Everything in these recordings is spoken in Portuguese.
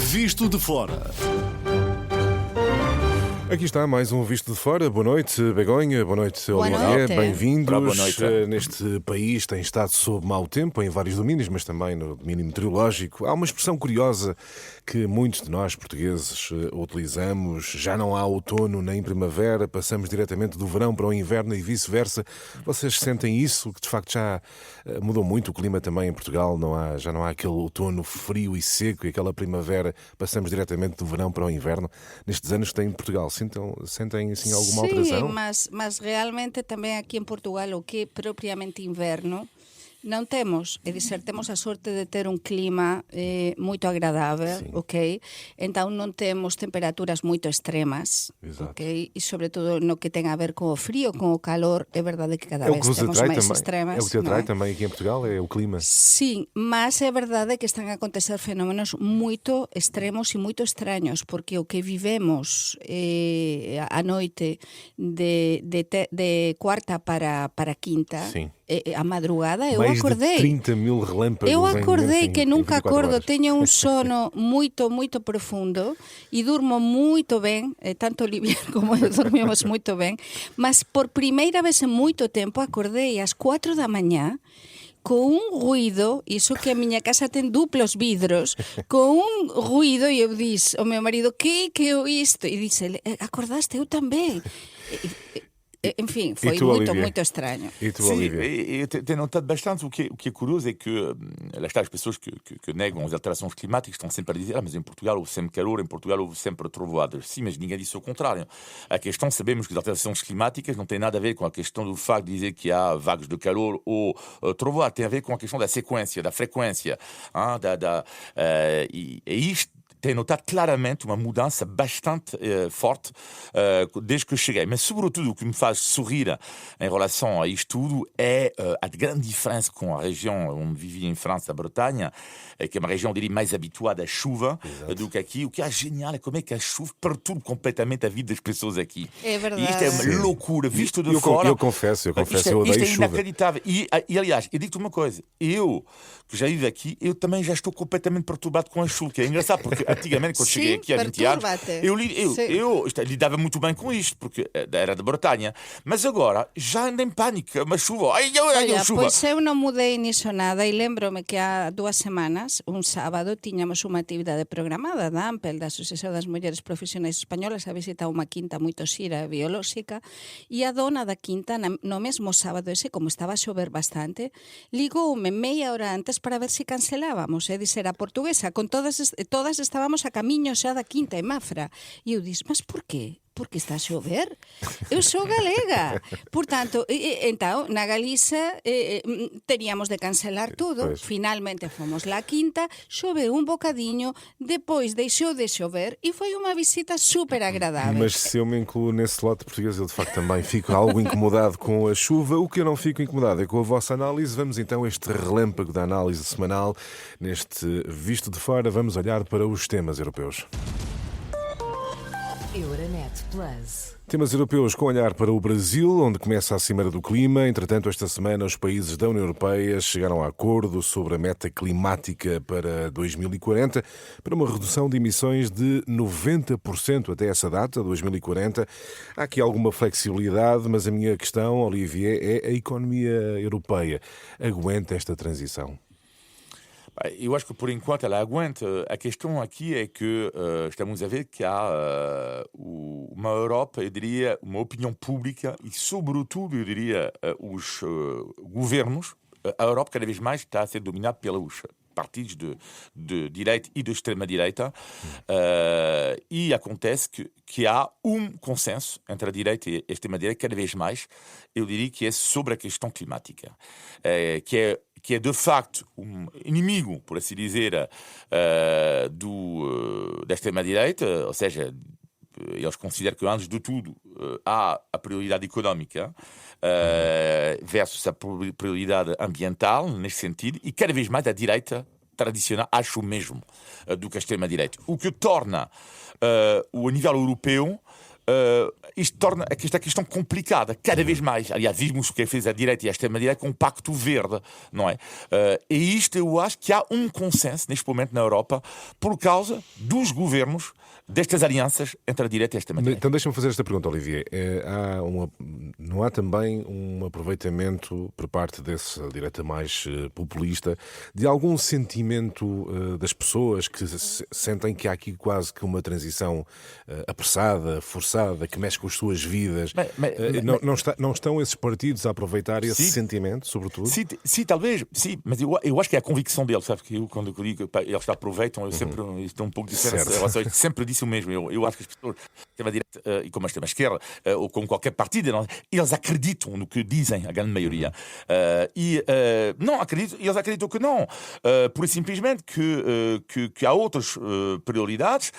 Visto de Fora. Aqui está mais um Visto de Fora. Boa noite, Begonha. Boa noite, Olivier. Bem-vindos. Boa noite. Neste país tem estado sob mau tempo em vários domínios, mas também no domínio meteorológico. Há uma expressão curiosa que muitos de nós, portugueses, utilizamos. Já não há outono nem primavera, passamos diretamente do verão para o inverno e vice-versa. Vocês sentem isso? Que de facto já mudou muito o clima também em Portugal. Já não há aquele outono frio e seco e aquela primavera. Passamos diretamente do verão para o inverno. Nestes anos que tem em Portugal, sentem assim alguma alteração? Sim, mas realmente também aqui em Portugal o que é propriamente inverno não temos, é dizer, temos a sorte de ter um clima muito agradável, Sim. ok? Então não temos temperaturas muito extremas, Exato. ok? E sobretudo no que tem a ver com o frio, com o calor, é verdade que cada É o vez que vos temos atrai mais também. extremas. É o que te atrai não é? também aqui em Portugal, é o clima. Sim, mas é verdade que están a acontecer fenómenos muito extremos e muito estranhos, porque o que vivemos a noite de quarta para quinta, Sim. a madrugada, eu Mais acordei. de 30 mil relâmpagos. Eu em acordei menos que em nunca 24 acordo, horas. teño un sono moito profundo e durmo moito ben, tanto Olivier como eu dormimos moito ben, mas por primeira vez en moito tempo acordei ás 4 da mañá con un ruido, iso que a miña casa ten duplos vidros, con un ruido e eu dix ao meu marido, que é isto? E dice, acordaste, eu tamén. En fin, foi tu, muito Olivier? estranho. E tu, Sim, Olivia? e tem notado bastante. O que é curioso é que lá está, as pessoas que negam as alterações climáticas estão sempre a dizer mas em Portugal houve sempre calor, em Portugal houve sempre trovoadas. Sim, mas ninguém disse o contrário. A questão, sabemos que as alterações climáticas não têm nada a ver com a questão do facto de dizer que há vagas de calor ou trovoada. Tem a ver com a questão da sequência, da frequência. E isto tem notado claramente uma mudança bastante forte desde que eu cheguei. Mas, sobretudo, o que me faz sorrir em relação a isto tudo é a grande diferença com a região onde vivi em França, a Bretanha, que é uma região, diria, mais habituada à chuva do que aqui. O que é genial é como é que a chuva perturba completamente a vida das pessoas aqui. É verdade. E isto é uma Sim. loucura, visto de Eu fora. confesso, eu Isto odeio é chuva. inacreditável. E, aliás, eu digo-te uma coisa. Eu, que já vivo aqui, eu também já estou completamente perturbado com a chuva, que é engraçado, porque antigamente, quando cheguei aqui há 20 anos, eu lidava muito bem com isto, porque era de Bretanha. Mas agora, já ando em pânico. Uma chuva. Ai, Olha, chuva. pois eu non mudei niso nada e lembro-me que há 2 semanas, un sábado, tiñamos unha actividade programada da AMPEL, da Asociación das Mulleres Profesionais Españolas, a visitar unha quinta moito xira biolóxica, e a dona da quinta, no mesmo sábado ese, como estaba a xover bastante, ligoume meia hora antes para ver se cancelábamos, dizer, a portuguesa, con todas estábamos a camiño xa da quinta en Mafra. E eu disse, mas por qué? Porque está a xover. Eu sou galega. Portanto, então, na Galiza teríamos de cancelar tudo. Pois. Finalmente fomos lá quinta, choveu un bocadiño, depois deixou de chover e foi unha visita super agradável. Mas se eu me incluo nesse lote português, eu de facto também fico algo incomodado com a chuva. O que eu não fico incomodado é com a vossa análise. Vamos então a este relâmpago da análise semanal. Neste Visto de Fora, vamos olhar para os temas europeus. Euronet Plus. Temas europeus com olhar para o Brasil, onde começa a Cimeira do Clima. Entretanto, esta semana, os países da União Europeia chegaram a acordo sobre a meta climática para 2040, para uma redução de emissões de 90% até essa data, 2040. Há aqui alguma flexibilidade, mas a minha questão, Olivier, é a economia europeia. Aguenta esta transição? Eu acho que, por enquanto, ela aguenta. A questão aqui é que estamos a ver que há uma Europa, eu diria, uma opinião pública e, sobretudo, eu diria, os governos. A Europa, cada vez mais, está a ser dominada pelos partidos de direita e de extrema-direita. E acontece que há um consenso entre a direita e a extrema-direita, cada vez mais, eu diria que é sobre a questão climática, que é de facto um inimigo, por assim dizer, da extrema-direita, ou seja, eles consideram que, antes de tudo, há a prioridade económica versus a prioridade ambiental, neste sentido, e cada vez mais a direita tradicional acha o mesmo do que a extrema-direita. O que torna, a nível europeu, isto torna esta questão complicada, cada vez mais. Aliás, vimos o que fez a direita e a extrema-direita com o Pacto Verde, não é? E isto eu acho que há um consenso neste momento na Europa por causa dos governos destas alianças entre a direita e a extrema-direita. Então deixa-me fazer esta pergunta, Olivier. Não há também um aproveitamento por parte dessa direita mais populista de algum sentimento das pessoas que sentem que há aqui quase que uma transição apressada, forçada, que mexe com as suas vidas? Não estão esses partidos a aproveitar esse sentimento, sobretudo? Sim, talvez, sim, mas eu acho que é a convicção deles, sabe? Que eu, quando eu digo que eles aproveitam, eu sempre estou um pouco diferente em relação a isto. Sempre disse o mesmo. Eu acho que as pessoas, extrema-direita e como a extrema-esquerda, ou com qualquer partido, eles acreditam no que dizem, a grande maioria. Não acreditam, eles acreditam que não. Por simplesmente que há outras prioridades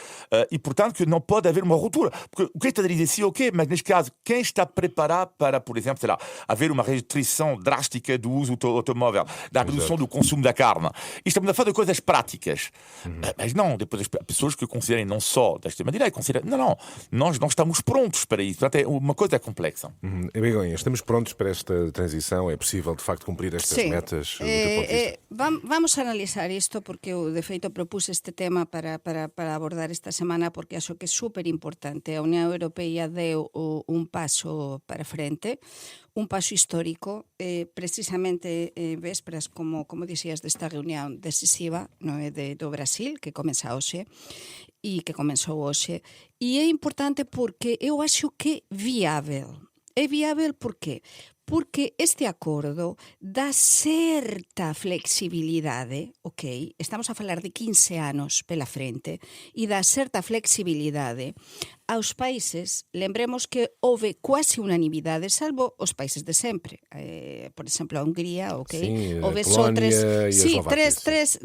e, portanto, que não pode haver uma ruptura. Porque o que está a dizer assim, ok, mas neste caso, quem está preparado para, por exemplo, sei lá, haver uma restrição drástica do uso do automóvel, da redução do consumo da carne? Estamos a falar de coisas práticas. Mas não, depois as pessoas que considerem não só da extrema-direita, consideram, não, nós não estamos prontos para isso. Portanto, é uma coisa complexa. Begonha, estamos prontos para esta transição? É possível, de facto, cumprir estas metas do teu ponto de vista? Vamos analizar isto porque eu, de feito, propuse este tema para abordar esta semana porque acho que é super importante. A Unión Europea deu un paso para frente, un paso histórico, precisamente en vésperas, como dixías, desta reunión decisiva, no é, do Brasil, que comeza hoxe, e que comenzou hoxe. E é importante porque eu acho que é viável. É viável por quê? Porque este acordo dá certa flexibilidade, ok? Estamos a falar de 15 anos pela frente, e dá certa flexibilidade aos países. Lembremos que houve quase unanimidade, salvo os países de sempre. Por exemplo, a Hungría, ok? Sim, houve a Polónia e a sí, Eslováquia,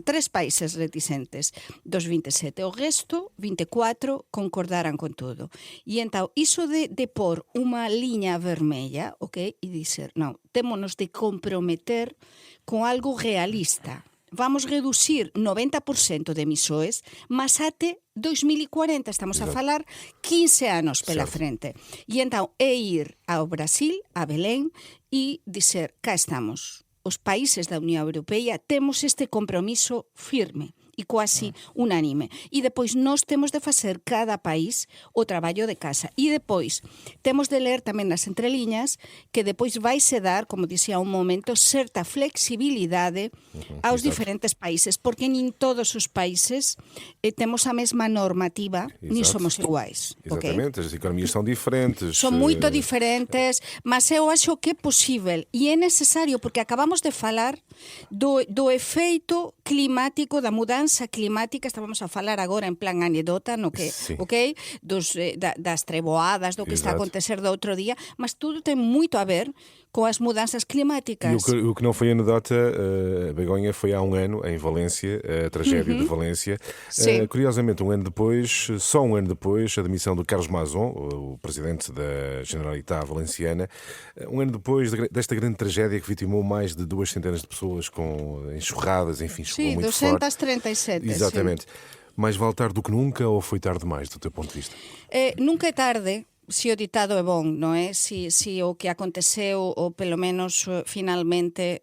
tres países reticentes dos 27. O resto, 24, concordaran con todo. E entón, iso de pôr unha liña vermella, ok? E dizer, non, témonos de comprometer con algo realista. Vamos reducir 90% de emissões, mas até 2040, estamos a falar 15 anos pela frente. E então é ir ao Brasil, a Belém, e dizer, cá estamos. Os países da Unión Europea temos este compromiso firme e quase unánime. E depois nós temos de facer cada país o traballo de casa. E depois temos de ler tamén nas entreliñas que depois vai se dar, como dicía un momento, certa flexibilidade aos diferentes países, porque nin todos os países temos a mesma normativa, nin somos iguais. Exatamente, as economias são diferentes. Son moito diferentes, mas eu acho que é posible e é necesario, porque acabamos de falar do efeito climático, da mudanza climática. Estábamos a falar agora en plan anedota, no que, ok, das treboadas, do que está a acontecer do outro día, mas tudo ten moito a ver com as mudanças climáticas. E o que não foi anedota, Begonha, foi há um ano, em Valência, a tragédia de Valência. Curiosamente, só um ano depois, a demissão do Carlos Mazón, o presidente da Generalitat Valenciana, um ano depois desta grande tragédia que vitimou mais de 200 de pessoas com enxurradas, enfim, chegou muito forte. 237. Exatamente. Mais vale tarde do que nunca, ou foi tarde demais, do teu ponto de vista? Nunca é tarde. Se o ditado é bon, non é? Si o que aconteceu, ou pelo menos finalmente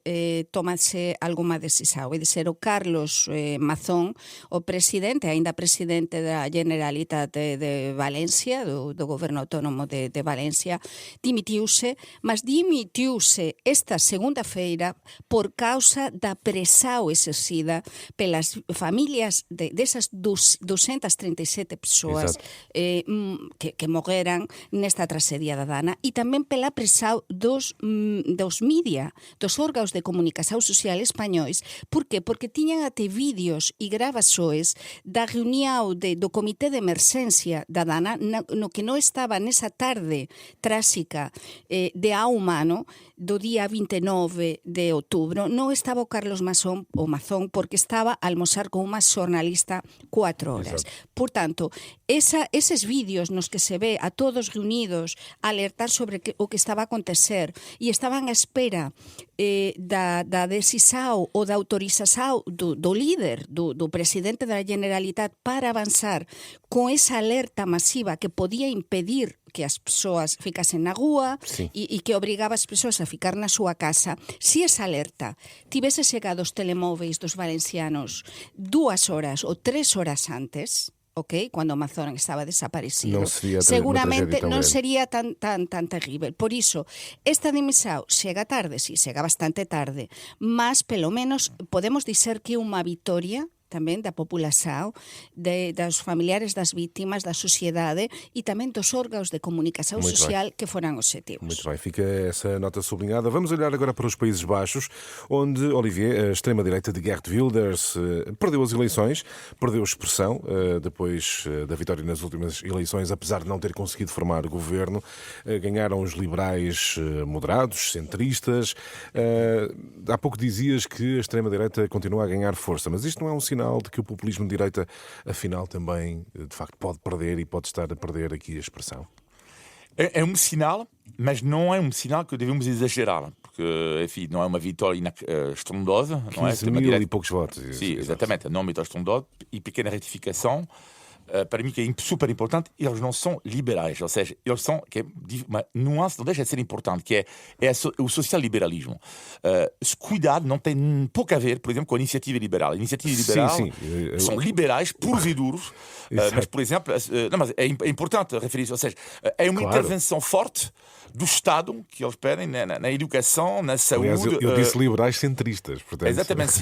tomase alguma decisión. É dizer, o Carlos Mazón, o presidente, aínda presidente da Generalitat de Valencia, do goberno autónomo de Valencia, dimitiuse, mas dimitiuse esta segunda-feira por causa da presión exercida pelas familias desas 237 persoas que morreran nesta tragedia da Dana, e tamén pela presión dos media, dos órganos de comunicación social españois. Por qué? Porque tiñan até vídeos e gravações da reunión do Comité de Emerxencia da Dana, no que non estaba nesa tarde tráxica de a humano do día 29 de outubro, non estaba o Carlos Mazón porque estaba a almorzar con unha xornalista 4 horas. Por tanto, eses vídeos nos que se ve a todos todos reunidos a alertar sobre o que estaba a acontecer e estaban á espera da decisão ou da autorização do líder, do presidente da Generalitat para avanzar con esa alerta masiva que podía impedir que as persoas ficasen na rúa e que obrigaba as persoas a ficar na súa casa. Si esa alerta tivese chegado aos telemóveis dos valencianos 2 horas ou 3 horas antes, ok, cuando o Amazon estaba desaparecido, seguramente non sería tan terrível. Por iso, esta dimisión chega tarde, sí, chega bastante tarde, mas pelo menos podemos dizer que é unha vitoria tamén da população, dos familiares das vítimas, da sociedade e tamén dos órgãos de comunicação social que foram objetivos. Muito bem, fica essa nota sublinhada. Vamos olhar agora para os Países Baixos, onde, Olivier, a extrema-direita de Geert Wilders perdeu as eleições, perdeu expressão depois da vitória nas últimas eleições, apesar de não ter conseguido formar governo. Ganharam os liberais moderados, centristas. Há pouco dizias que a extrema-direita continua a ganhar força, mas isto não é um sinal de que o populismo de direita, afinal, também, de facto, pode perder e pode estar a perder aqui a expressão? É um sinal, mas não é um sinal que devemos exagerar, porque, enfim, não é uma vitória estrondosa. 15 mil e poucos votos. Sim, exatamente, não é uma vitória estrondosa e pequena retificação. Para mim, que é super importante, eles não são liberais, ou seja, eles são, que é uma nuance, não deixa de ser importante, que é o social-liberalismo. Cuidado, não tem pouco a ver, por exemplo, com a iniciativa liberal. A iniciativa liberal são liberais, puros e duros, mas, por exemplo, mas é importante referir-se, ou seja, é uma intervenção forte do Estado que eles pedem na educação, na saúde. Aliás, eu disse liberais centristas, portanto. Exatamente,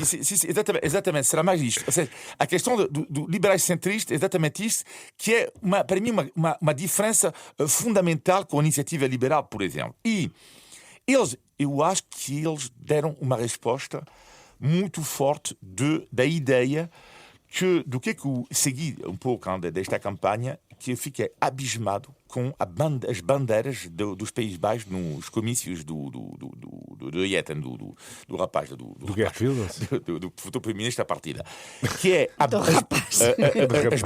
exatamente, será mais isto. Ou seja, a questão do liberais centristas, exatamente isto, que é, para mim, uma diferença fundamental com a iniciativa liberal, por exemplo. E eu acho que eles deram uma resposta muito forte da ideia do que eu segui um pouco desta campanha, que eu fiquei abismado com as bandeiras dos Países Baixos nos comícios do Jetten, do rapaz, do Geert Wilders, do futuro primeiro-ministro da partida, que é as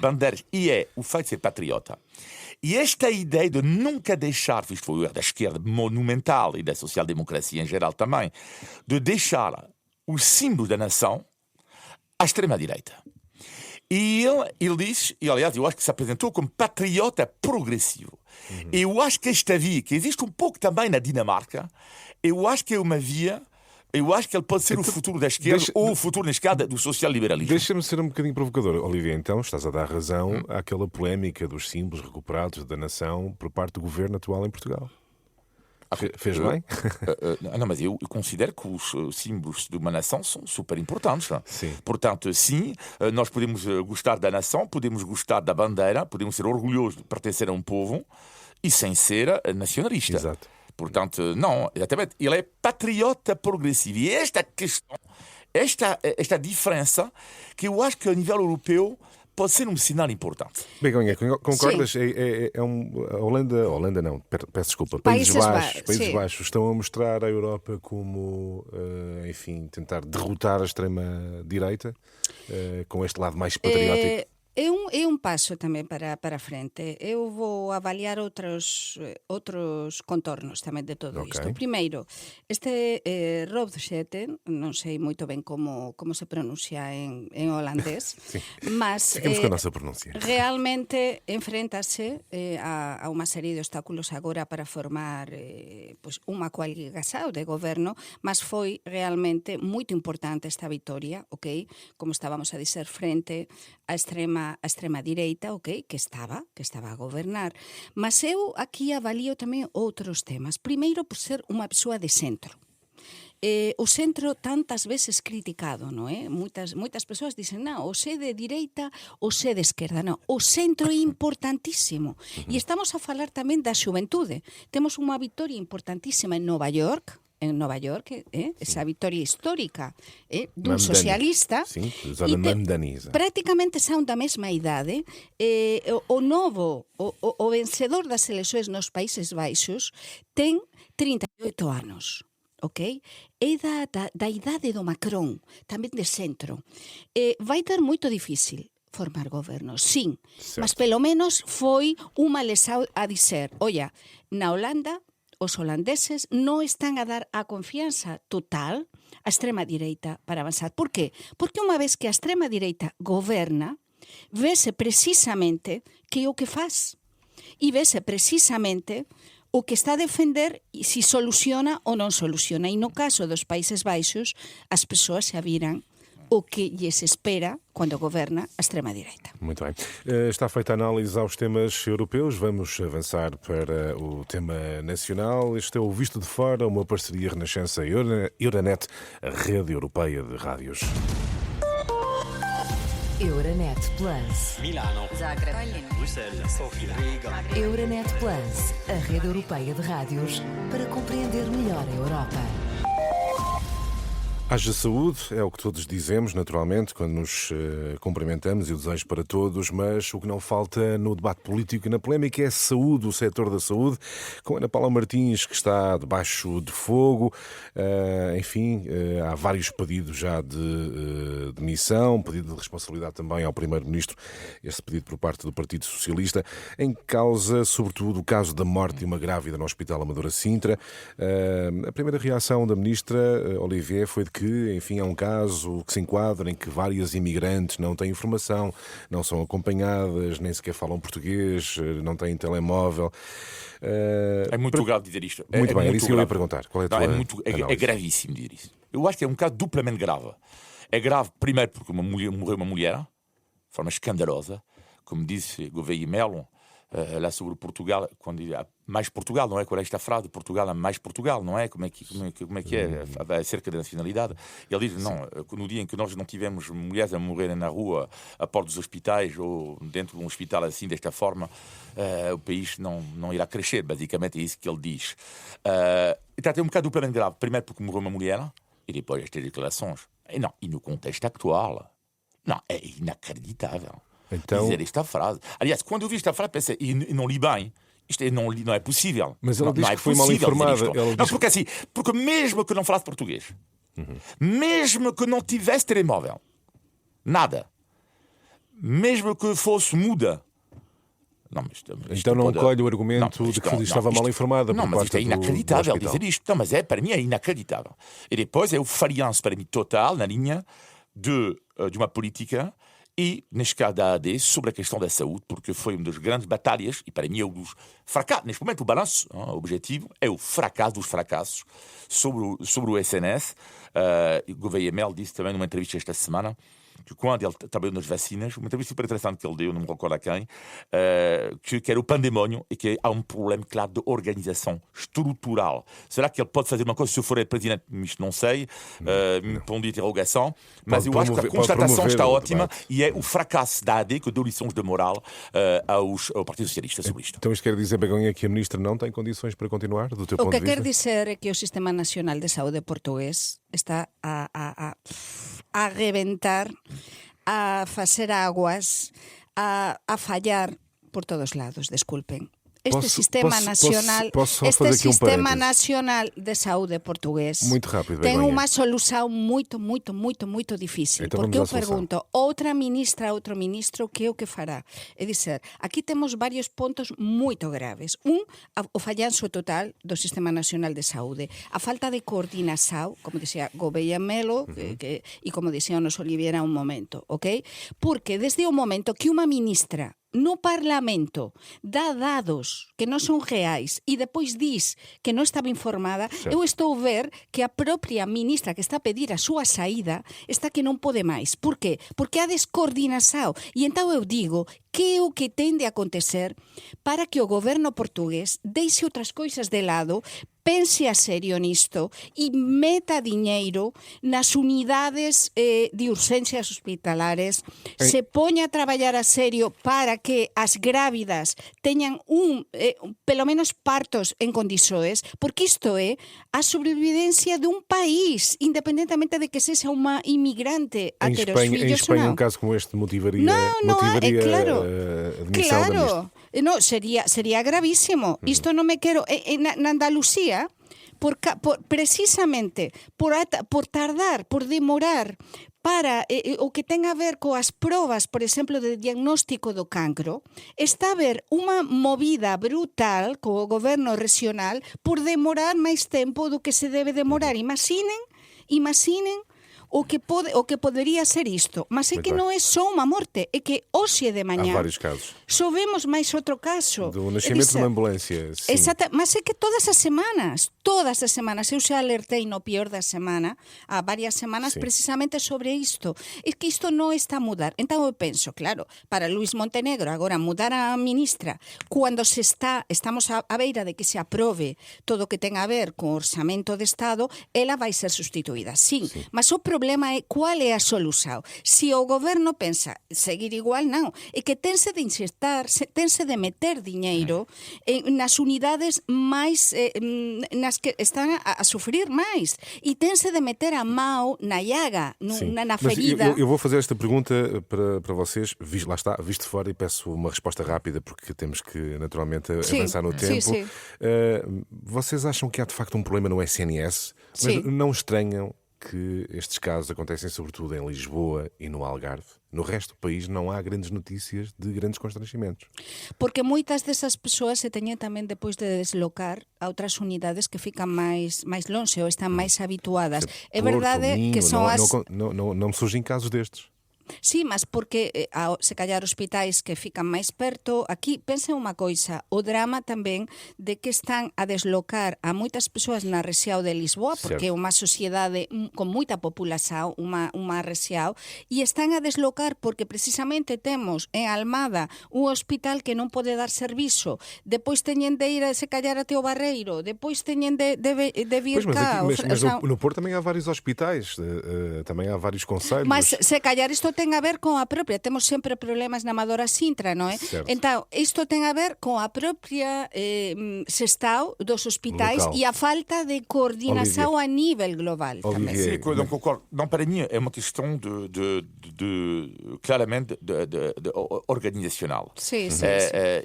bandeiras, e é o feito de ser patriota. E esta ideia de nunca deixar, visto o erro da esquerda monumental e da social-democracia em geral também, de deixar o símbolo da nação à extrema-direita. E ele diz, e aliás, eu acho que se apresentou como patriota progressivo. Eu acho que esta via, que existe um pouco também na Dinamarca, eu acho que é uma via, eu acho que ele pode ser o futuro da esquerda ou o futuro, na escada, do social-liberalismo. Deixa-me ser um bocadinho provocador, Olivier. Então, estás a dar razão àquela polémica dos símbolos recuperados da nação por parte do governo atual em Portugal. Fez bem? Não, mas eu considero que os símbolos de uma nação são super importantes. Sim. Portanto, sim, nós podemos gostar da nação, podemos gostar da bandeira, podemos ser orgulhosos de pertencer a um povo e sem ser nacionalista. Exato. Portanto, não, exatamente, ele é patriota progressivo. E esta questão, esta diferença, que eu acho que a nível europeu pode ser um sinal importante. Begonha, concordas? A Holanda não, peço desculpa, Países Baixos estão a mostrar à Europa como, enfim, tentar derrotar a extrema-direita com este lado mais patriótico. É um passo também para a frente. Eu vou avaliar outros contornos também de todo isto. Primeiro, este Rob Jetten, não sei muito bem como se pronuncia em holandês, mas com a nossa pronúncia. Realmente enfrenta-se a uma série de obstáculos agora para formar uma coligação de governo, mas foi realmente muito importante esta vitória, ok? Como estávamos a dizer, frente à extrema-direita, ok, que estaba a gobernar. Mas eu aquí avalio tamén outros temas. Primeiro, por ser unha persoa de centro. O centro tantas veces criticado, non é? Moitas persoas dicen, non, o sé de direita, o sé de esquerda. Non, o centro é importantísimo. E estamos a falar tamén da xuventude. Temos unha vitoria importantísima en Nova York, esa vitória histórica dun socialista, prácticamente son da mesma idade. O vencedor das eleições nos Países Baixos ten 38 anos. Ok? É da idade do Macron, tamén de centro. Vai ter moito difícil formar goberno, sim. Certo. Mas pelo menos foi uma lição a dizer, olha, na Holanda os holandeses non están a dar a confianza total á extrema-direita para avanzar. Por qué? Porque unha vez que a extrema-direita goberna, vese precisamente que é o que faz. E vese precisamente o que está a defender e se soluciona ou non soluciona. E no caso dos Países Baixos, as persoas xa viran o que lhes espera quando governa a extrema-direita. Muito bem. Está feita a análise aos temas europeus. Vamos avançar para o tema nacional. Este é o Visto de Fora, uma parceria Renascença-Euronet, a rede europeia de rádios. Euronet Plus. Milano, Zagreb. Bruxelas, Sofia, Riga. Euronet Plus, a rede europeia de rádios para compreender melhor a Europa. Haja saúde, é o que todos dizemos, naturalmente, quando nos cumprimentamos, e o desejo para todos, mas o que não falta no debate político e na polémica é a saúde, o setor da saúde, com Ana Paula Martins, que está debaixo de fogo. Enfim, há vários pedidos já de demissão, pedido de responsabilidade também ao Primeiro-Ministro, esse pedido por parte do Partido Socialista, em causa, sobretudo, o caso da morte de uma grávida no Hospital Amadora Sintra. A primeira reação da Ministra, Olivier, foi de que, enfim, é um caso que se enquadra em que várias imigrantes não têm informação, não são acompanhadas, nem sequer falam português, não têm telemóvel. É muito grave dizer isto. Muito bem, era isso que eu ia grave. perguntar. Qual é a Não, tua é análise? gravíssimo dizer isso. Eu acho que é um caso duplamente grave. É grave, primeiro, porque morreu uma mulher, de forma escandalosa, como disse Gouveia Melo, lá sobre Portugal, quando há mais Portugal, não é? Qual é esta frase? Portugal há mais Portugal, não é? Como é que é acerca da nacionalidade? Ele diz, não, no dia em que nós não tivemos mulheres a morrerem na rua, a porta dos hospitais ou dentro de um hospital assim, desta forma, o país não irá crescer, basicamente é isso que ele diz. Então é um bocado duplamente grave, primeiro porque morreu uma mulher, e depois estas declarações. E no contexto atual, não, é inacreditável. Então... dizer esta frase. Aliás, quando eu vi esta frase, pensei, e não li bem. Isto não é possível. Mas ela não, diz não é que foi mal possível informada. dizer isto. Não, porque assim, porque mesmo que não falasse português, mesmo que não tivesse telemóvel, nada, mesmo que fosse muda, isto Então não pode... colhe o argumento de que estava mal informada por Não, mas parte isto é inacreditável do hospital. dizer isto. Não, mas para mim é inacreditável. E depois é o falhanço para mim total na linha de uma política e, neste caso da AD, sobre a questão da saúde, porque foi uma das grandes batalhas, e para mim é um dos fracassos. Neste momento, o balanço, o objetivo, é o fracasso dos fracassos sobre o SNS. Gouveia Mel disse também numa entrevista esta semana que quando ele trabalhou nas vacinas, uma entrevista super interessante que ele deu, não me recordo a quem, que era o pandemónio e que há um problema claro de organização estrutural. Será que ele pode fazer uma coisa se eu for presidente? Isto não sei, me põe de interrogação, mas eu acho que a constatação está ótima e é o fracasso da AD que deu lições de moral ao Partido Socialista sobre isto. Então isto quer dizer, Begonha, que a Ministra não tem condições para continuar, do teu O ponto que de vista? quer dizer é que o Sistema Nacional de Saúde portugués está a reventar, a facer aguas, a fallar por todos lados, desculpen. Este Sistema Nacional Nacional de Saúde portugués muito rápido, ten Begonha. unha solución muito difícil. Então porque eu vamos à solução. pergunto, outra ministra, outro ministro, que é o que fará? É dizer, aquí temos varios pontos moito graves. O fallanzo total do Sistema Nacional de Saúde. A falta de coordinação, como dicía Gouveia Melo, e como dicía o noso Oliviera un momento, ok? Porque desde o momento que unha ministra no Parlamento dá dados que non son reais e depois diz que non estaba informada, eu estou a ver que a propia ministra que está a pedir a súa saída está que non pode máis. Por qué? Porque há descoordinação. E então eu digo que é o que tende a acontecer para que o goberno portugués deixe outras coisas de lado, pense a serio nisto e meta diñeiro nas unidades de urxencias hospitalares, se poña a traballar a serio para que as grávidas teñan pelo menos partos en condições, porque isto é a sobrevivencia dun país, independentemente de que sexa unha inmigrante a ter os fillos ou non. Em Espanha, um caso como este motivaria é claro. a demissão da Ministra. No, sería gravísimo. Isto non me quero... Na Andalucía, precisamente por tardar, por demorar, para o que ten a ver coas probas, por exemplo, de diagnóstico do cancro, está a haber unha movida brutal co goberno regional por demorar máis tempo do que se debe demorar. Imaginen o que podería ser isto. Mas é Muito que bem. non é só unha morte, é que hoxe de Há mañá vários casos. só vemos máis outro caso. Do nascimento de uma ambulância. Sim. Exata, mas é que todas as semanas, eu xa alertei no pior da semana, há varias semanas, Sim. precisamente sobre isto. É que isto non está a mudar. Entón eu penso, claro, para Luís Montenegro agora mudar a ministra, cando estamos a beira de que se aprobe todo o que ten a ver co orçamento de Estado, ela vai ser sustituída, sí. Mas o problema é cual é a solución. Se o goberno pensa seguir igual, non. É que tense de insertar, tense de meter diñeiro nas unidades máis nas que están a sufrir máis, e tense de meter a mão na llaga, na Mas ferida. eu vou fazer esta pergunta para vocês, lá está, visto de fora, e peço uma resposta rápida, porque temos que naturalmente avançar no tempo. Sim. Vocês acham que há de facto um problema no SNS? Sim. Mas não estranham que estes casos acontecem sobretudo em Lisboa e no Algarve? No resto do país não há grandes notícias de grandes constrangimentos. Porque moitas desas persoas se teñen tamén depois de deslocar a outras unidades que fican máis lonxe ou están máis habituadas. É verdade Porto, que Minho, son não me surgem casos destes. Sí, mas porque se callar hospitais que fican máis perto, aquí pensen unha coisa, o drama tamén de que están a deslocar a moitas persoas na rexião de Lisboa, porque é unha sociedade con moita populación, unha rexião, e están a deslocar porque precisamente temos en Almada un hospital que non pode dar servizo, depois teñen de ir se callar até o Barreiro, depois teñen de vir cá. Mas no Porto também há vários hospitais, também há vários concelhos. Mas se callar isto ten a ver con a propia, temos sempre problemas na Amadora Sintra, non é? Certo. Entón, isto ten a ver con a propia xestao dos hospitais Local. e a falta de coordinação a nível global tamén. Olivier. Donc, encore, non, para mim é uma questão claramente organizacional. Sim. Lá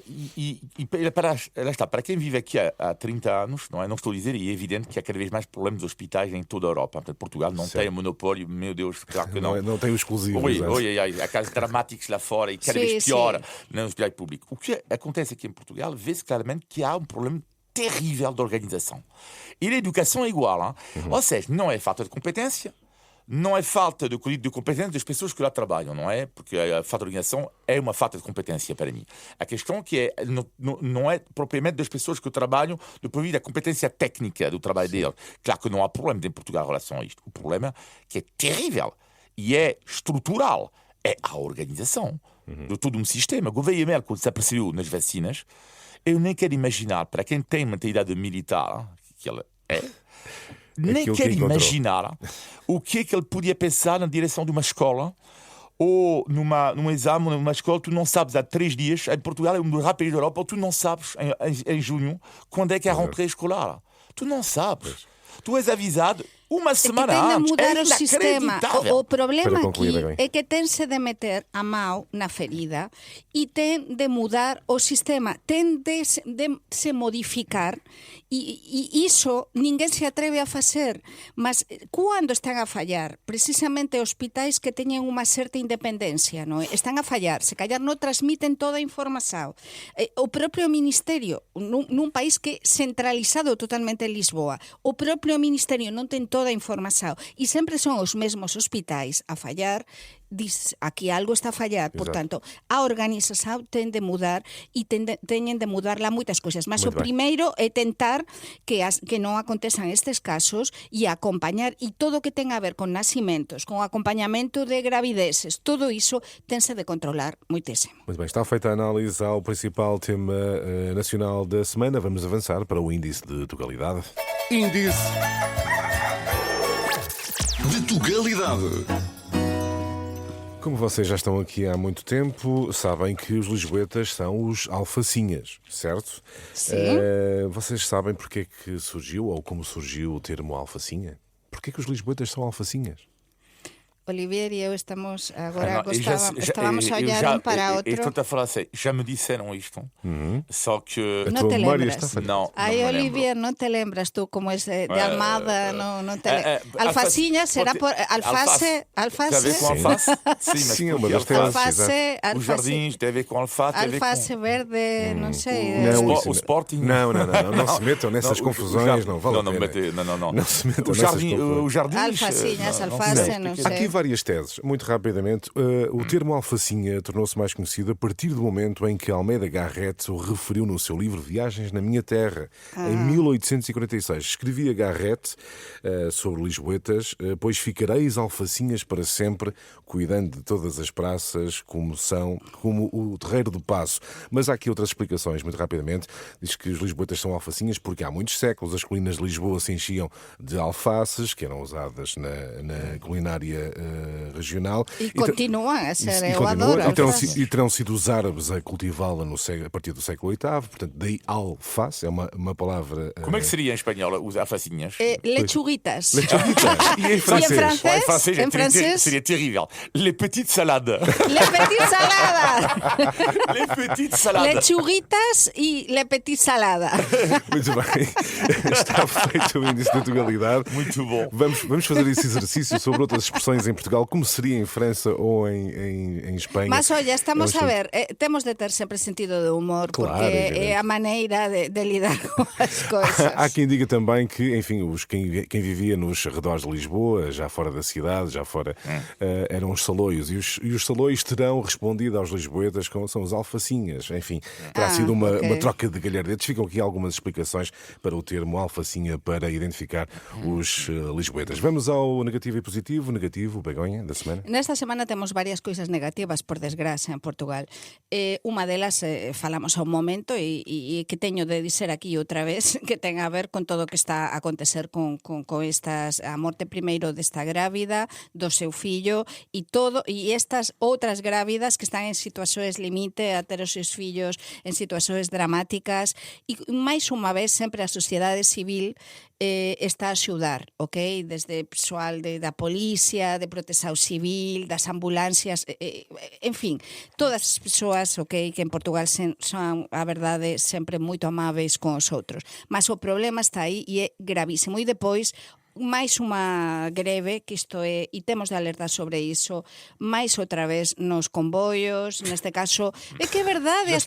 está, para quem vive aqui há 30 anos, não estou a dizer, e é evidente que há cada vez mais problemas de hospitais em toda a Europa. Portanto, Portugal não tem monopólio, meu Deus, claro que não. Não tem o exclusivo. Há casos dramáticos lá fora e cada vez pior no hospital público. O que acontece aqui em Portugal, vê-se claramente que há um problema terrível de organização. E a educação é igual. Ou seja, não é falta de competência, não é falta de competência das pessoas que lá trabalham, não é? Porque a falta de organização é uma falta de competência para mim. A questão que não é propriamente das pessoas que trabalham do ponto de vista da competência técnica do trabalho deles. Claro que não há problema em Portugal em relação a isto. O problema que é terrível e é estrutural é a organização de todo um sistema. Gouveia Mel, quando se apercebeu nas vacinas, eu nem quero imaginar, para quem tem mentalidade militar, que ela é, nem quero imaginar o que é que ele podia pensar na direção de uma escola ou num exame, numa escola, tu não sabes há 3 dias, em Portugal é um dos rápidos da Europa, tu não sabes em junho quando é que é a rentrée escolar. Tu não sabes. Tu és avisado uma semana antes. Mudar o sistema. O problema aqui é que tem-se de meter a mão na ferida e tem de mudar o sistema, tem de se modificar e isso ninguém se atreve a fazer. Mas quando estão a falhar, precisamente hospitais que tenham uma certa independência, não é? Estão a falhar, se calhar não transmitem toda a informação. O próprio Ministério, num país que é centralizado totalmente em Lisboa, o próprio Ministério não tem toda a informação e sempre são os mesmos hospitais a falhar. Diz aquí algo está a fallar, portanto, a organización ten de mudar e teñen de mudar lá moitas cousas, mas o primeiro é tentar que non acontezan estes casos e acompañar, e todo o que ten a ver con nacimentos, con acompañamento de gravideces, todo iso tense de controlar moitísimo. Muito bem, está feita a análise ao principal tema nacional da semana. Vamos avançar para o índice de Tugalidade. Índice de Tugalidade. Como vocês já estão aqui há muito tempo, sabem que os lisboetas são os alfacinhas, certo? Sim. Vocês sabem porque é que surgiu, ou como surgiu o termo alfacinha? Porquê é que os lisboetas são alfacinhas? Olivier e eu estamos agora estávamos a olhar um para outro. Estou a falar assim, já me disseram isto, só que... Não te lembras? Não, Ai, não me Olivier, lembro. não te lembras tu como es de Almada? Não te lembras. Alfacinhas, será por... Alface? Tem a ver com alface? Sim, uma das telas. Os jardins, tem a ver com alface. Alface verde, não sei. O Sporting. Não se metam nessas confusões, não vale a pena. Não. Não se metam nessas confusões. Os jardins... Alfacinhas, alface, não sei. Há aqui várias teses. Muito rapidamente, o termo alfacinha tornou-se mais conhecido a partir do momento em que Almeida Garrett o referiu no seu livro Viagens na Minha Terra, em 1846. Escrevia Garrett sobre Lisboetas, pois ficareis alfacinhas para sempre, cuidando de todas as praças como o Terreiro do Paço. Mas há aqui outras explicações, muito rapidamente. Diz que os lisboetas são alfacinhas porque há muitos séculos as colinas de Lisboa se enchiam de alfaces, que eram usadas na culinária regional. E continuam a ser, eu adoro. E terão sido os árabes a cultivá-la a partir do século VIII, portanto, daí alface, é uma palavra... Como é que seria em espanhol os alfacinhas? Lechuguitas. E em francês? Em francês? Seria terrível. Les petites salades. Les petites salades. Les petites salades. Lechuguitas e les petites salades. Muito bem. Está feito o índice de Portugalidade. Muito bom. Vamos fazer esse exercício sobre outras expressões em Portugal, como seria em França ou em Espanha. Mas olha, estamos a ver, temos de ter sempre sentido de humor, Claro, porque evidente. é a maneira de lidar com as coisas. Há quem diga também que, enfim, quem vivia nos arredores de Lisboa, já fora da cidade, já fora, eram os saloios. E os saloios terão respondido aos lisboetas como são os alfacinhas. Enfim, terá sido uma troca de galhardetes. Ficam aqui algumas explicações para o termo alfacinha para identificar os lisboetas. Vamos ao negativo e positivo. Negativo, Begonha, da semana. Nesta semana temos varias coisas negativas, por desgracia, en Portugal. Unha delas falamos a un momento e que teño de dizer aquí outra vez, que ten a ver con todo o que está a acontecer con a morte primeiro desta grávida, do seu fillo e estas outras grávidas que están en situacións limite a ter os seus fillos en situacións dramáticas e máis unha vez sempre a sociedade civil está a axudar, ok? Desde persoal da policía, de protección civil, das ambulancias, en fin, todas as persoas, ok, que en Portugal son, a verdade, sempre moito amáveis con os outros. Mas o problema está aí e é gravísimo. E depois, máis unha greve, que isto é, e temos de alertar sobre iso, máis outra vez nos convoios, neste caso, é que é verdade, as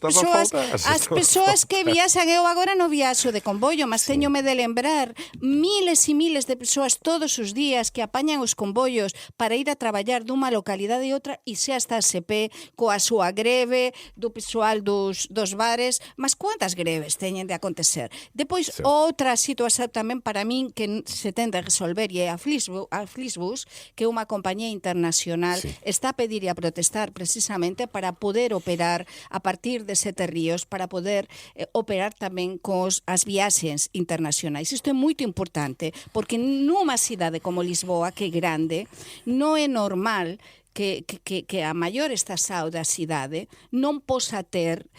persoas que viaxan, eu agora non viaxo de convoio, mas teñome de lembrar miles e miles de persoas todos os días que apañan os convoios para ir a traballar dunha localidade e outra e xa está a CP coa súa greve do persoal dos bares, mas quantas greves teñen de acontecer? Depois, outra situación tamén para min que se ten de resolver e é a Flixbus, que é unha compañía internacional, está a pedir e a protestar precisamente para poder operar a partir de Sete Ríos, para poder operar tamén as viaxes internacionais. Isto é moito importante, porque nunha cidade como Lisboa, que é grande, non é normal que a maior estação da cidade non posa ter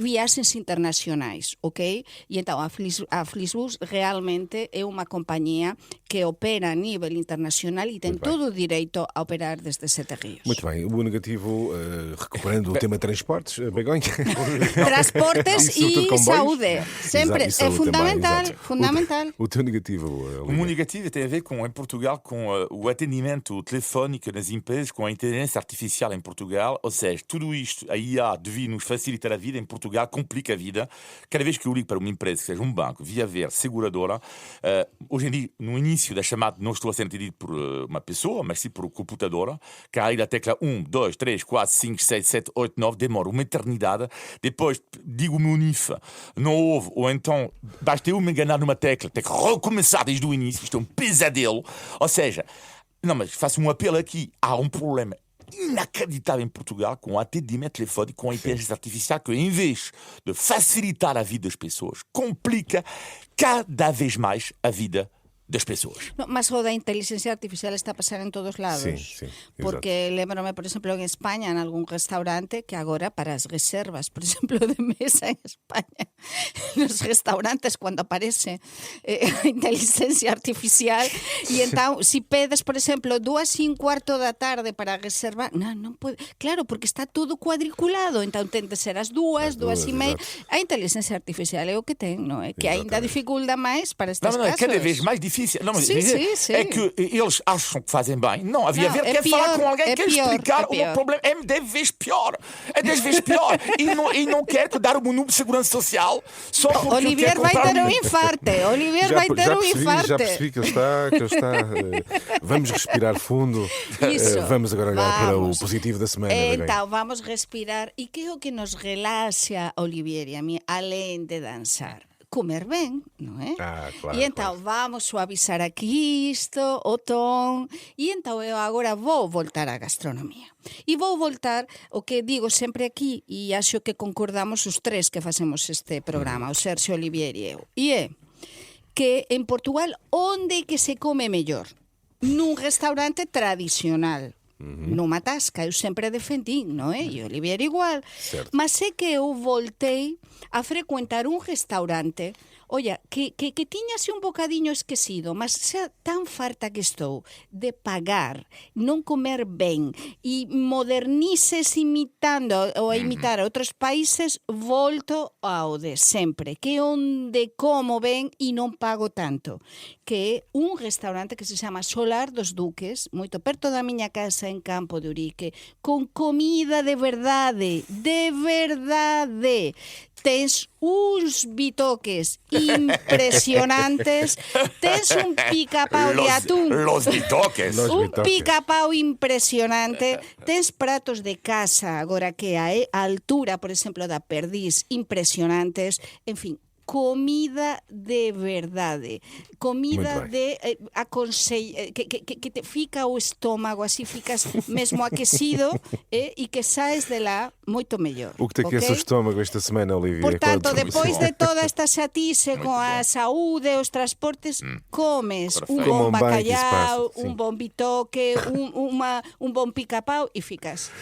viaxes internacionais, ok? E então a Flixbus realmente é unha compañía que opera a nível internacional e ten todo o direito a operar desde Sete Ríos. Muito bem. O negativo, recuperando o tema transportes, Begonha. Transportes e saúde. Sempre. É fundamental. Também, fundamental. O teu negativo, O meu negativo tem a ver com, em Portugal, com o atendimento telefónico nas empresas, com a inteligência artificial em Portugal. Ou seja, tudo isto, a IA devia nos facilitar a vida. Em Portugal, complica a vida. Cada vez que eu ligo para uma empresa, que seja um banco, via ver, seguradora, hoje em dia, no início da chamada, não estou a ser atendido por uma pessoa, mas sim por computadora. Carrega a tecla 1, 2, 3, 4, 5, 6, 7, 8, 9, demora uma eternidade. Depois digo o meu NIF, não houve, ou então basta eu me enganar numa tecla, tem que recomeçar desde o início. Isto é um pesadelo. Ou seja, não, mas faço um apelo aqui. Há um problema inacreditável em Portugal com o atendimento telefónico, com a inteligência artificial, que em vez de facilitar a vida das pessoas, complica cada vez mais a vida das pessoas. No, mas o da inteligencia artificial está a pasar en todos lados. Sim, Porque lembrome, por exemplo, en España, en algún restaurante, que agora para as reservas, por exemplo, de mesa en España, nos restaurantes, cando aparece a inteligencia artificial, e entón, si pedes, por exemplo, 2:15 da tarde para reservar, non pode. Claro, porque está todo cuadriculado, entón ten de ser as 2:30. A inteligencia artificial é o que ten, non é? Que ainda dificulta máis para estas Não, é casos. cada vez mais difícil. Não, mas Sim, sim. é que eles acham que fazem bem. Não, havia Não, ver, é quer falar pior, com alguém, é quer pior, explicar é o pior. meu problema. É 10 vezes pior. É 10 vezes pior. E não quer que dar o número de segurança social só porque Olivier vai ter um infarte. Olivier vai ter um infarte. Já percebi que ele está. Vamos respirar fundo. Isso. Vamos agora olhar para o Vamos. positivo da semana. Então, vamos respirar. E que é o que nos relaxa, Olivier e a mí, além de dançar? Comer ben, non é? Claro. E então vamos suavizar aquí isto, o ton, e então eu agora vou voltar á gastronomía. E vou voltar o que digo sempre aquí, e acho que concordamos os tres que facemos este programa, o Sergio, Olivier e eu. E é que en Portugal onde que se come mellor? Nun restaurante tradicional. Nunha tasca, eu sempre defendín, non é? E Olivier igual. Certo. Mas é que eu voltei a frecuentar un restaurante, olla, que tiñase un bocadiño esquecido, mas xa tan farta que estou de pagar, non comer ben e modernices imitando ou a imitar a outros países, volto ao de sempre, que é onde como ben e non pago tanto, que é un restaurante que se chama Solar dos Duques, moito perto da miña casa en Campo de Urique, con comida de verdade, tens uns bitoques impresionantes, tens un pica-pau de atún. Los bitoques. Un pica-pau impresionante, tens pratos de casa, agora que a altura, por exemplo, da perdiz, impresionantes, en fin, comida de verdade, comida de que te fica o estómago, así ficas mesmo aquecido e que saes de lá moito mellor. O que te aquece o estômago esta semana, Olivia? Portanto, depois de toda esta xatice con a saúde, os transportes, comes un bon bacalhau, un bon bitoque, un bon pica-pau e ficas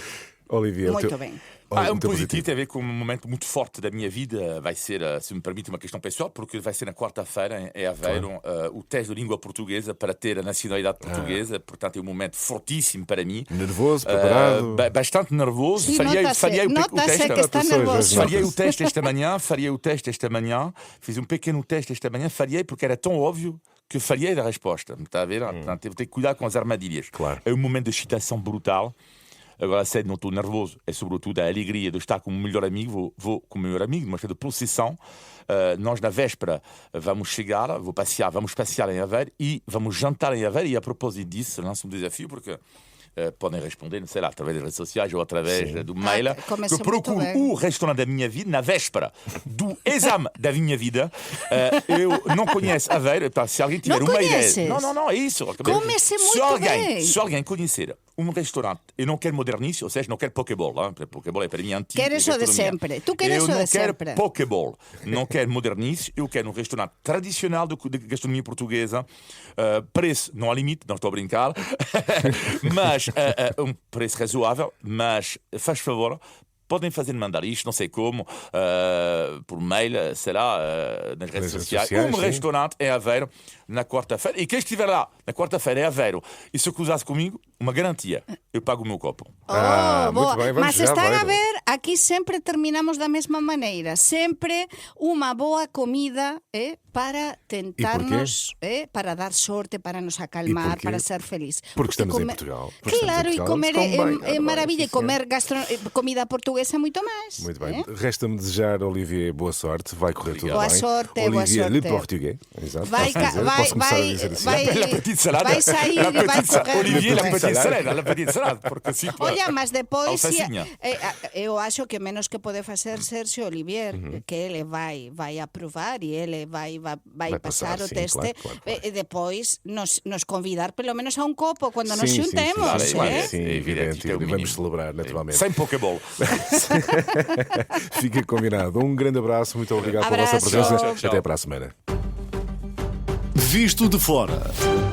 moito ben. Um positivo tem a ver com um momento muito forte da minha vida. Vai ser, se me permite, uma questão pessoal, porque vai ser na quarta-feira em Aveiro o teste de língua portuguesa para ter a nacionalidade portuguesa. Portanto, é um momento fortíssimo para mim. Nervoso, preparado? Bastante nervoso. Sim, nota-se que está nervoso. Faria o teste esta manhã. Fiz um pequeno teste esta manhã. Faria porque era tão óbvio que falhei da resposta. Está a ver? Portanto, teve que cuidar com as armadilhas. Claro. É um momento de excitação brutal. Agora, sério, não estou nervoso. É sobretudo a alegria de estar com o melhor amigo. Vou com o melhor amigo, mas é de procissão. Nós, na véspera, vamos passear em Aveiro e vamos jantar em Aveiro. E a propósito disso, lanço um desafio, porque podem responder, não sei lá, através das redes sociais ou através do mail. Eu procuro o restaurante da minha vida na véspera do exame da minha vida. Eu não conheço Aveiro. Se alguém tiver uma ideia... Não, é isso. Come-se muito bem. Se alguém conhecer um restaurante, eu não quero modernice, ou seja, não quero pokeball. Pokeball é para mim antigo. Queres o de sempre. Tu queres o de sempre. Eu não quero pokeball. Não quero modernice. Eu quero um restaurante tradicional de gastronomia portuguesa. Preço não há limite, não estou a brincar. Mas um preço razoável. Mas, faz favor, podem mandar isto, não sei como, por mail, sei lá, nas redes sociais. Restaurante em Aveiro na quarta-feira. E quem estiver lá na quarta-feira em Aveiro e se cruzasse comigo, uma garantia, eu pago o meu copo. Muito bem, mas están a ver, aquí sempre terminamos da mesma maneira. Sempre unha boa comida para tentarnos, para dar sorte, para nos acalmar, para ser feliz. Porque estamos em Portugal. Claro, e comer é maravilha. E comer comida portuguesa é muito mais. Muito bem. Resta-me desejar, Olivier, boa sorte. Vai correr tudo bem. Boa sorte. Olivier Le Portugais. Exato. Vai sair e vai correr. Olivier La Petite Salade. Olha, mas depois eu acho que menos que pode fazer Sergio Olivier, que ele vai aprovar e ele vai passar o teste, e depois nos convidar pelo menos a um copo quando nos juntemos. Sim, evidente. Vamos celebrar, naturalmente. Sem pokeball. Fica combinado. Um grande abraço, muito obrigado pela vossa presença. Até para a semana. Visto de Fora.